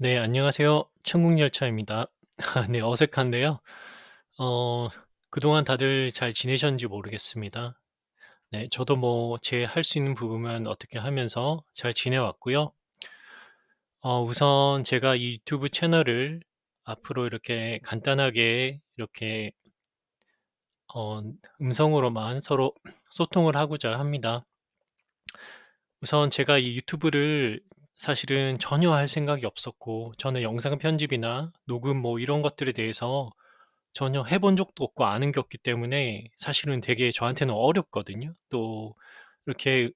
네, 안녕하세요. 천국열차입니다. 네, 어색한데요. 어, 그동안 다들 잘 지내셨는지 모르겠습니다. 네, 저도 뭐 제 할 수 있는 부분만 어떻게 하면서 잘 지내왔고요. 우선 제가 이 유튜브 채널을 앞으로 이렇게 간단하게 이렇게 어, 음성으로만 서로 소통을 하고자 합니다. 우선 제가 이 유튜브를 사실은 전혀 할 생각이 없었고, 저는 영상 편집이나 녹음 뭐 이런 것들에 대해서 전혀 해본 적도 없고 아는 게 없기 때문에 사실은 되게 저한테는 어렵거든요. 또 이렇게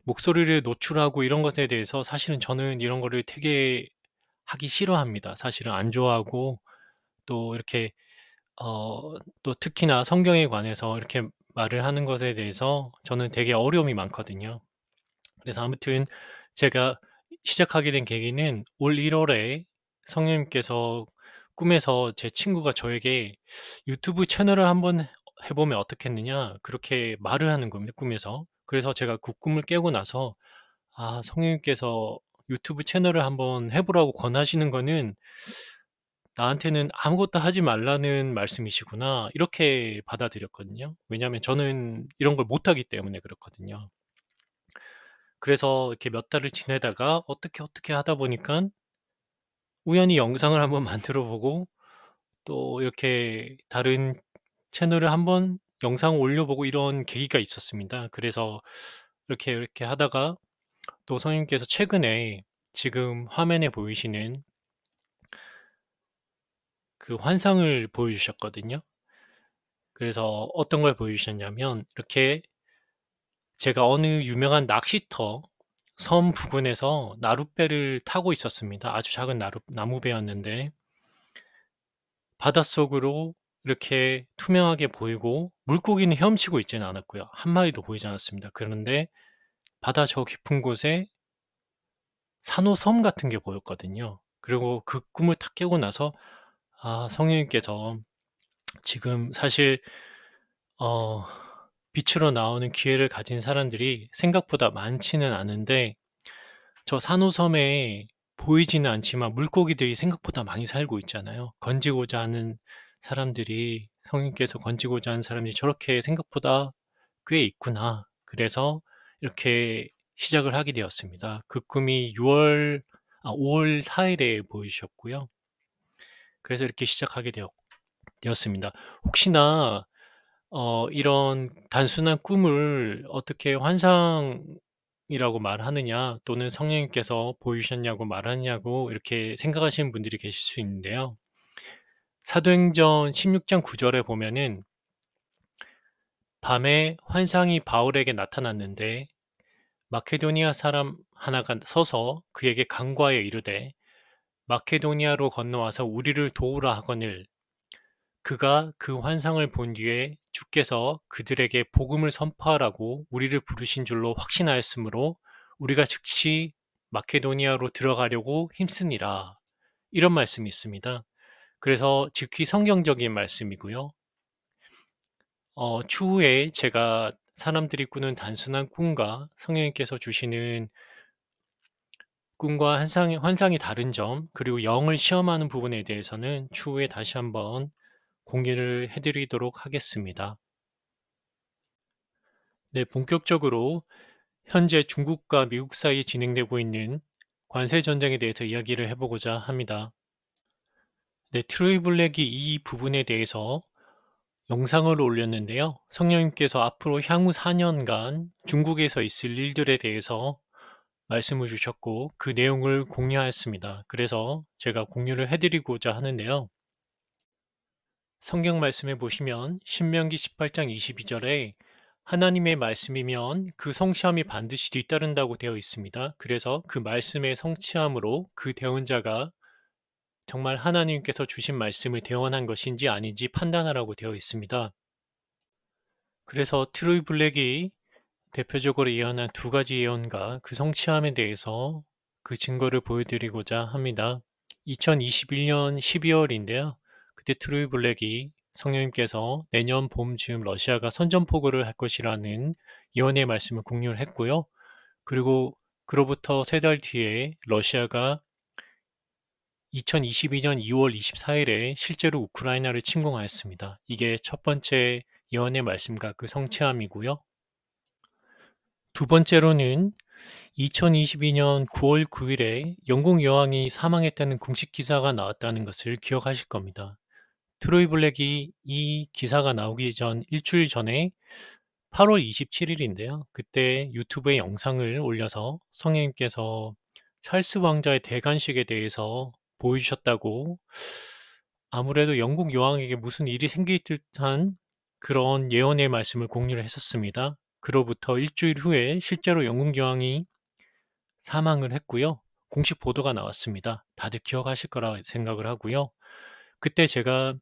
목소리를 노출하고 이런 것에 대해서 사실은 저는 이런 거를 되게 하기 싫어합니다. 사실은 안 좋아하고, 또 이렇게 또 특히나 성경에 관해서 이렇게 말을 하는 것에 대해서 저는 되게 어려움이 많거든요. 그래서 아무튼 제가 시작하게 된 계기는 올 1월에 성령님께서 꿈에서 제 친구가 저에게 "유튜브 채널을 한번 해 보면 어떻겠느냐." 그렇게 말을 하는 겁니다, 꿈에서. 그래서 제가 그 꿈을 깨고 나서 '아, 성령님께서 유튜브 채널을 한번 해 보라고 권하시는 거는 나한테는 아무것도 하지 말라는 말씀이시구나.' 이렇게 받아들였거든요. 왜냐하면 저는 이런 걸 못하기 때문에 그렇거든요. 그래서 이렇게 몇 달을 지내다가 어떻게 하다 보니깐 우연히 영상을 한번 만들어 보고, 또 이렇게 다른 채널을 한번 영상을 올려보고 이런 계기가 있었습니다. 그래서 이렇게 하다가 또 선생님께서 최근에 지금 화면에 보이시는 그 환상을 보여주셨거든요. 그래서 어떤 걸 보여주셨냐면, 이렇게 제가 어느 유명한 낚시터 섬 부근에서 나룻배를 타고 있었습니다. 아주 작은 나무배였는데 바닷속으로 이렇게 투명하게 보이고, 물고기는 헤엄치고 있지는 않았고요. 한 마리도 보이지 않았습니다. 그런데 바다 저 깊은 곳에 산호섬 같은 게 보였거든요. 그리고 그 꿈을 딱 깨고 나서 성령님께서 지금 사실 어 빛으로 나오는 기회를 가진 사람들이 생각보다 많지는 않은데, 저 산호섬에 보이지는 않지만 물고기들이 생각보다 많이 살고 있잖아요. 건지고자 하는 사람들이, 성인께서 건지고자 하는 사람들이 저렇게 생각보다 꽤 있구나. 그래서 이렇게 시작을 하게 되었습니다. 그 꿈이 5월 4일에 보이셨고요. 그래서 이렇게 시작하게 되었습니다. 혹시나 이런 단순한 꿈을 어떻게 환상이라고 말하느냐, 또는 성령님께서 보이셨냐고 말하냐고 이렇게 생각하시는 분들이 계실 수 있는데요. 사도행전 16장 9절에 보면은 밤에 환상이 바울에게 나타났는데 마케도니아 사람 하나가 서서 그에게 간과하여 이르되 마케도니아로 건너와서 우리를 도우라 하거늘, 그가 그 환상을 본 뒤에 주께서 그들에게 복음을 선포하라고 우리를 부르신 줄로 확신하였으므로 우리가 즉시 마케도니아로 들어가려고 힘쓰니라. 이런 말씀이 있습니다. 그래서 즉히 성경적인 말씀이고요. 추후에 제가 사람들이 꾸는 단순한 꿈과 성령님께서 주시는 꿈과 환상이 다른 점, 그리고 영을 시험하는 부분에 대해서는 추후에 다시 한번 공유를 해드리도록 하겠습니다. 네, 본격적으로 현재 중국과 미국 사이에 진행되고 있는 관세 전쟁에 대해서 이야기를 해보고자 합니다. 네, 트로이 블랙이 이 부분에 대해서 영상을 올렸는데요. 성령님께서 앞으로 향후 4년간 중국에서 있을 일들에 대해서 말씀을 주셨고, 그 내용을 공유하였습니다. 그래서 제가 공유를 해드리고자 하는데요. 성경 말씀에 보시면 신명기 18장 22절에 하나님의 말씀이면 그 성취함이 반드시 뒤따른다고 되어 있습니다. 그래서 그 말씀의 성취함으로 그 대언자가 정말 하나님께서 주신 말씀을 대언한 것인지 아닌지 판단하라고 되어 있습니다. 그래서 트로이 블랙이 대표적으로 예언한 두 가지 예언과 그 성취함에 대해서 그 증거를 보여드리고자 합니다. 2021년 12월인데요. 그때 트로이 블랙이 성령님께서 내년 봄쯤 러시아가 선전포고를 할 것이라는 예언의 말씀을 공유를 했고요. 그리고 그로부터 세 달 뒤에 러시아가 2022년 2월 24일에 실제로 우크라이나를 침공하였습니다. 이게 첫 번째 예언의 말씀과 그 성취함이고요. 두 번째로는 2022년 9월 9일에 영국 여왕이 사망했다는 공식 기사가 나왔다는 것을 기억하실 겁니다. 트로이 블랙이 이 기사가 나오기 전 일주일 전에 8월 27일인데요. 그때 유튜브에 영상을 올려서 성령님께서 찰스 왕자의 대관식에 대해서 보여주셨다고, 아무래도 영국 여왕에게 무슨 일이 생길 듯한 그런 예언의 말씀을 공유를 했었습니다. 그로부터 일주일 후에 실제로 영국 여왕이 사망을 했고요. 공식 보도가 나왔습니다. 다들 기억하실 거라 생각을 하고요. 그때 제가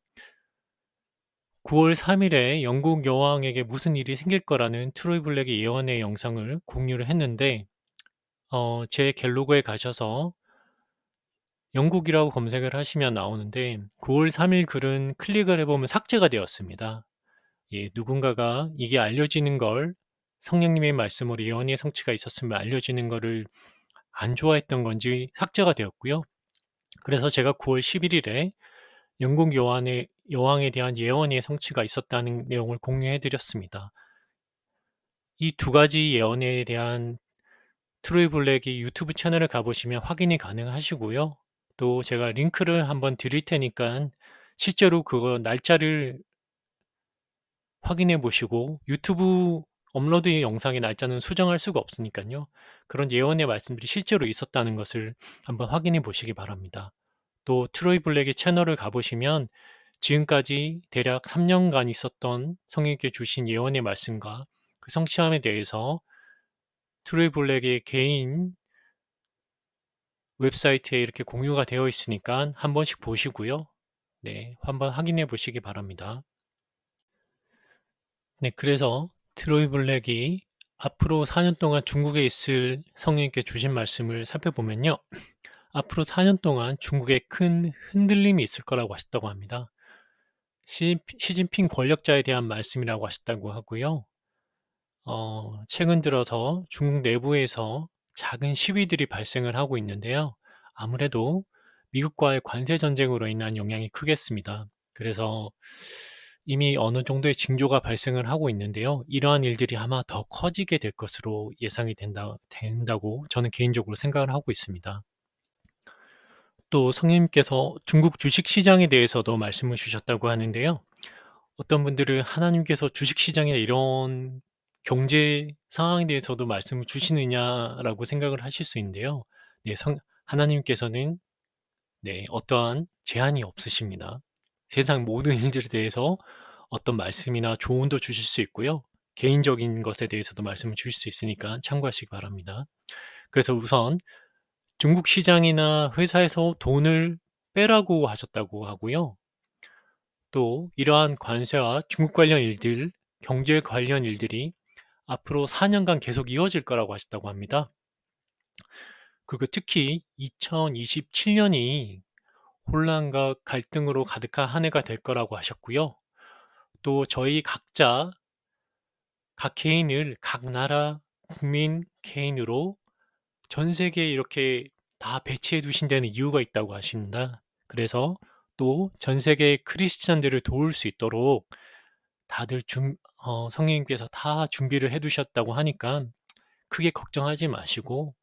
9월 3일에 영국 여왕에게 무슨 일이 생길 거라는 트로이 블랙의 예언의 영상을 공유를 했는데, 제 갤로그에 가셔서 영국이라고 검색을 하시면 나오는데 9월 3일 글은 클릭을 해보면 삭제가 되었습니다. 예, 누군가가 이게 알려지는 걸, 성령님의 말씀으로 예언의 성취가 있었으면 알려지는 거를 안 좋아했던 건지 삭제가 되었고요. 그래서 제가 9월 11일에 영국 여왕에 대한 예언의 성취가 있었다는 내용을 공유해 드렸습니다. 이 두 가지 예언에 대한 트로이 블랙이 유튜브 채널에 가보시면 확인이 가능하시고요. 또 제가 링크를 한번 드릴 테니까 실제로 그거 날짜를 확인해 보시고, 유튜브 업로드 영상의 날짜는 수정할 수가 없으니까요. 그런 예언의 말씀들이 실제로 있었다는 것을 한번 확인해 보시기 바랍니다. 또 트로이 블랙의 채널을 가보시면 지금까지 대략 3년간 있었던 성령님께 주신 예언의 말씀과 그 성취함에 대해서 트로이 블랙의 개인 웹사이트에 이렇게 공유가 되어 있으니까 한 번씩 보시고요. 네, 한번 확인해 보시기 바랍니다. 네, 그래서 트로이 블랙이 앞으로 4년 동안 중국에 있을 성령님께 주신 말씀을 살펴보면요. 앞으로 4년 동안 중국에 큰 흔들림이 있을 거라고 하셨다고 합니다. 시진핑 권력자에 대한 말씀이라고 하셨다고 하고요. 최근 들어서 중국 내부에서 작은 시위들이 발생을 하고 있는데요. 아무래도 미국과의 관세 전쟁으로 인한 영향이 크겠습니다. 그래서 이미 어느 정도의 징조가 발생을 하고 있는데요. 이러한 일들이 아마 더 커지게 될 것으로 예상이 된다고 저는 개인적으로 생각을 하고 있습니다. 또 성님께서 중국 주식시장에 대해서도 말씀을 주셨다고 하는데요. 어떤 분들은 하나님께서 주식시장에 이런 경제 상황에 대해서도 말씀을 주시느냐라고 생각을 하실 수 있는데요. 네, 하나님께서는 네, 어떠한 제한이 없으십니다. 세상 모든 일들에 대해서 어떤 말씀이나 조언도 주실 수 있고요. 개인적인 것에 대해서도 말씀을 주실 수 있으니까 참고하시기 바랍니다. 그래서 우선 중국 시장이나 회사에서 돈을 빼라고 하셨다고 하고요. 또 이러한 관세와 중국 관련 일들, 경제 관련 일들이 앞으로 4년간 계속 이어질 거라고 하셨다고 합니다. 그리고 특히 2027년이 혼란과 갈등으로 가득한 한 해가 될 거라고 하셨고요. 또 저희 각자, 각 개인을 각 나라 국민 개인으로 전 세계에 이렇게 다 배치해 두신다는 이유가 있다고 하십니다. 그래서 또 전 세계 크리스찬들을 도울 수 있도록 다들 성령님께서 다 준비를 해 두셨다고 하니까 크게 걱정하지 마시고,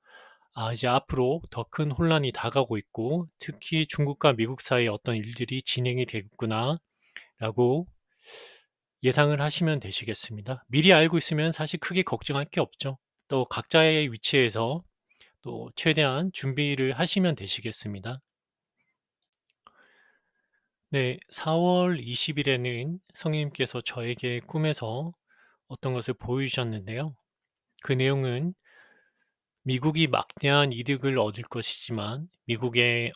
이제 앞으로 더 큰 혼란이 다가오고 있고 특히 중국과 미국 사이에 어떤 일들이 진행이 되겠구나 라고 예상을 하시면 되시겠습니다. 미리 알고 있으면 사실 크게 걱정할 게 없죠. 또 각자의 위치에서 또 최대한 준비를 하시면 되시겠습니다. 네, 4월 20일에는 성령님께서 저에게 꿈에서 어떤 것을 보여주셨는데요. 그 내용은 미국이 막대한 이득을 얻을 것이지만 미국에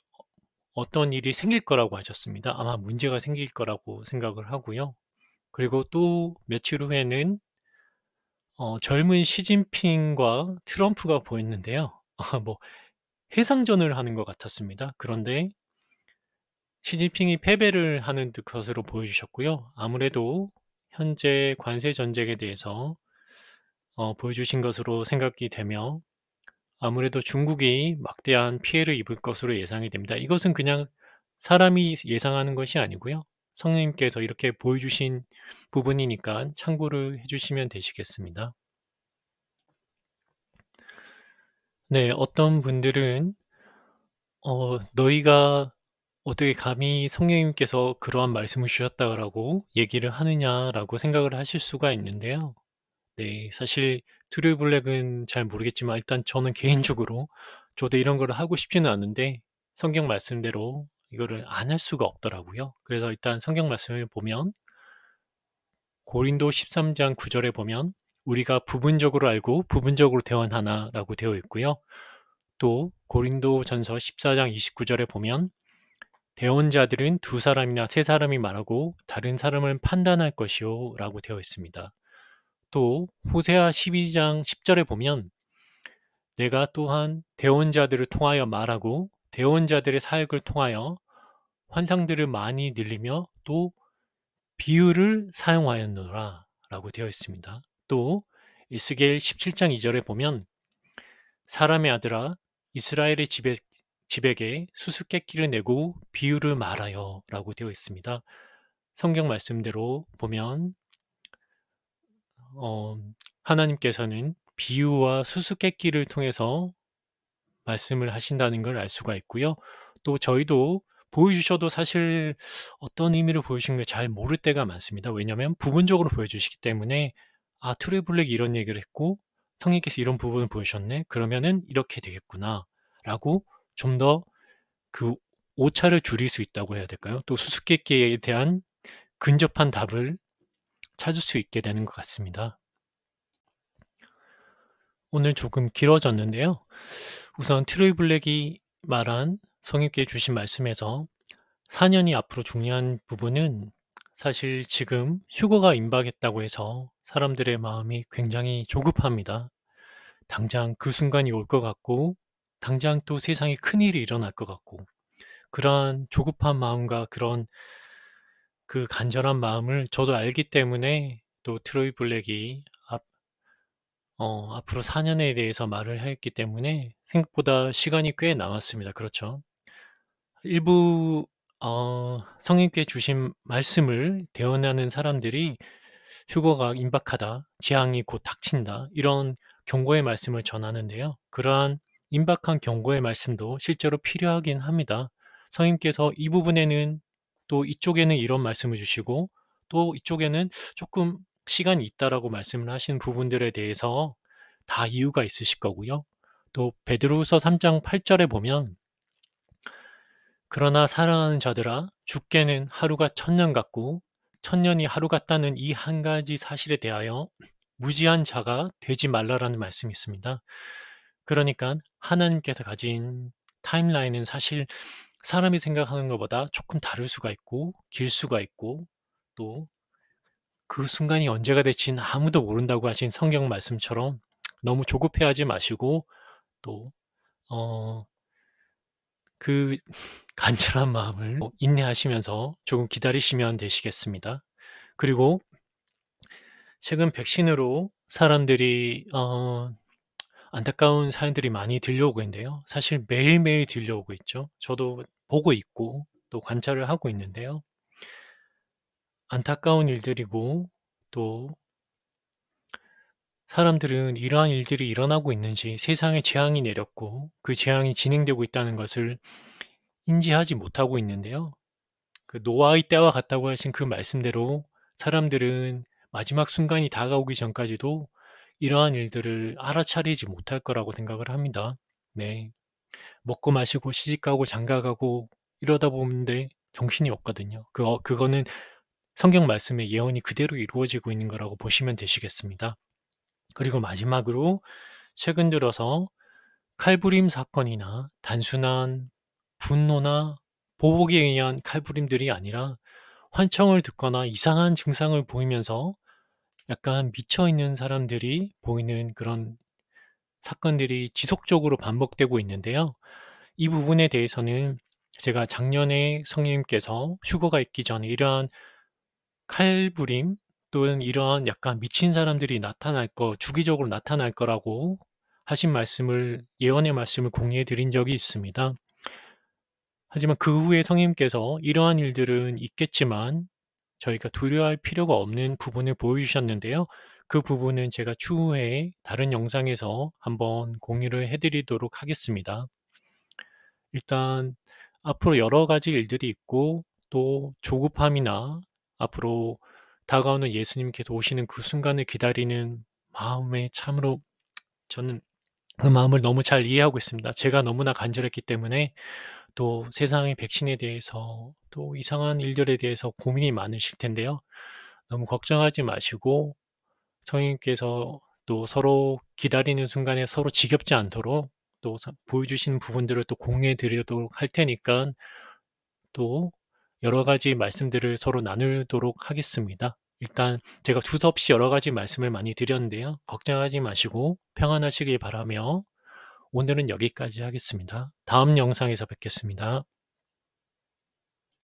어떤 일이 생길 거라고 하셨습니다. 아마 문제가 생길 거라고 생각을 하고요. 그리고 또 며칠 후에는 젊은 시진핑과 트럼프가 보였는데요. 뭐 해상전을 하는 것 같았습니다. 그런데 시진핑이 패배를 하는 것으로 보여주셨고요. 아무래도 현재 관세 전쟁에 대해서 보여주신 것으로 생각이 되며 아무래도 중국이 막대한 피해를 입을 것으로 예상이 됩니다. 이것은 그냥 사람이 예상하는 것이 아니고요. 성령님께서 이렇게 보여주신 부분이니까 참고를 해주시면 되시겠습니다. 네, 어떤 분들은 너희가 어떻게 감히 성령님께서 그러한 말씀을 주셨다라고 얘기를 하느냐라고 생각을 하실 수가 있는데요. 네, 사실 트루 블랙은 잘 모르겠지만 일단 저는 개인적으로 저도 이런 걸 하고 싶지는 않은데 성경 말씀대로 이거를 안 할 수가 없더라고요. 그래서 일단 성경 말씀을 보면 고린도 13장 9절에 보면 우리가 부분적으로 알고 부분적으로 대언하나라고 되어 있고요. 또 고린도 전서 14장 29절에 보면 대언자들은 두 사람이나 세 사람이 말하고 다른 사람을 판단할 것이요 라고 되어 있습니다. 또 호세아 12장 10절에 보면 내가 또한 대언자들을 통하여 말하고 대언자들의 사역을 통하여 환상들을 많이 늘리며 또 비유를 사용하였노라 라고 되어 있습니다. 또 에스겔 17장 2절에 보면 사람의 아들아 이스라엘의 집에게 수수께끼를 내고 비유를 말하여 라고 되어 있습니다. 성경 말씀대로 보면 하나님께서는 비유와 수수께끼를 통해서 말씀을 하신다는 걸 알 수가 있고요. 또 저희도 보여주셔도 사실 어떤 의미로 보여주신 걸 잘 모를 때가 많습니다. 왜냐하면 부분적으로 보여주시기 때문에 아, 트루의 블랙이 이런 얘기를 했고 성령께서 이런 부분을 보여주셨네. 그러면은 이렇게 되겠구나. 라고 좀 더 그 오차를 줄일 수 있다고 해야 될까요? 또 수수께끼에 대한 근접한 답을 찾을 수 있게 되는 것 같습니다. 오늘 조금 길어졌는데요. 우선 트로이 블랙이 말한 성님께 주신 말씀에서 4년이 앞으로 중요한 부분은 사실 지금 휴거가 임박했다고 해서 사람들의 마음이 굉장히 조급합니다. 당장 그 순간이 올 것 같고 당장 또 세상에 큰일이 일어날 것 같고 그러한 조급한 마음과 그런 그 간절한 마음을 저도 알기 때문에 또 트로이 블랙이 앞으로 4년에 대해서 말을 했기 때문에 생각보다 시간이 꽤 남았습니다. 그렇죠. 일부 성님께 주신 말씀을 대언하는 사람들이 휴거가 임박하다, 재앙이 곧 닥친다, 이런 경고의 말씀을 전하는데요. 그러한 임박한 경고의 말씀도 실제로 필요하긴 합니다. 성님께서 이 부분에는 또 이쪽에는 이런 말씀을 주시고 또 이쪽에는 조금 시간이 있다라고 말씀을 하신 부분들에 대해서 다 이유가 있으실 거고요. 또 베드로후서 3장 8절에 보면 그러나 사랑하는 자들아 죽게는 하루가 천년 같고 천년이 하루 같다는 이 한 가지 사실에 대하여 무지한 자가 되지 말라라는 말씀이 있습니다. 그러니까 하나님께서 가진 타임라인은 사실 사람이 생각하는 것보다 조금 다를 수가 있고 길 수가 있고 또 그 순간이 언제가 될지는 아무도 모른다고 하신 성경 말씀처럼 너무 조급해하지 마시고 또 그 간절한 마음을 인내하시면서 조금 기다리시면 되시겠습니다. 그리고 최근 백신으로 사람들이 안타까운 사연들이 많이 들려오고 있는데요. 사실 매일매일 들려오고 있죠. 저도 보고 있고 또 관찰을 하고 있는데요. 안타까운 일들이고 또 사람들은 이러한 일들이 일어나고 있는지 세상에 재앙이 내렸고 그 재앙이 진행되고 있다는 것을 인지하지 못하고 있는데요. 그 노아의 때와 같다고 하신 그 말씀대로 사람들은 마지막 순간이 다가오기 전까지도 이러한 일들을 알아차리지 못할 거라고 생각을 합니다. 네. 먹고 마시고 시집가고 장가가고 이러다 보는데 정신이 없거든요. 그거는 성경 말씀의 예언이 그대로 이루어지고 있는 거라고 보시면 되시겠습니다. 그리고 마지막으로 최근 들어서 칼부림 사건이나 단순한 분노나 보복에 의한 칼부림들이 아니라 환청을 듣거나 이상한 증상을 보이면서 약간 미쳐있는 사람들이 보이는 그런 사건들이 지속적으로 반복되고 있는데요. 이 부분에 대해서는 제가 작년에 성령님께서 휴거가 있기 전에 이러한 칼부림 또는 이러한 약간 미친 사람들이 주기적으로 나타날 거라고 하신 말씀을 예언의 말씀을 공유해 드린 적이 있습니다. 하지만 그 후에 성님께서 이러한 일들은 있겠지만 저희가 두려워할 필요가 없는 부분을 보여주셨는데요. 그 부분은 제가 추후에 다른 영상에서 한번 공유를 해 드리도록 하겠습니다. 일단 앞으로 여러 가지 일들이 있고 또 조급함이나 앞으로 다가오는 예수님께서 오시는 그 순간을 기다리는 마음에 참으로 저는 그 마음을 너무 잘 이해하고 있습니다. 제가 너무나 간절했기 때문에 또 세상의 백신에 대해서 또 이상한 일들에 대해서 고민이 많으실 텐데요. 너무 걱정하지 마시고 성령님께서 또 서로 기다리는 순간에 서로 지겹지 않도록 또 보여주시는 부분들을 또 공유해 드리도록 할 테니까 또 여러 가지 말씀들을 서로 나누도록 하겠습니다. 일단 제가 두서없이 여러 가지 말씀을 많이 드렸는데요. 걱정하지 마시고 평안하시길 바라며 오늘은 여기까지 하겠습니다. 다음 영상에서 뵙겠습니다.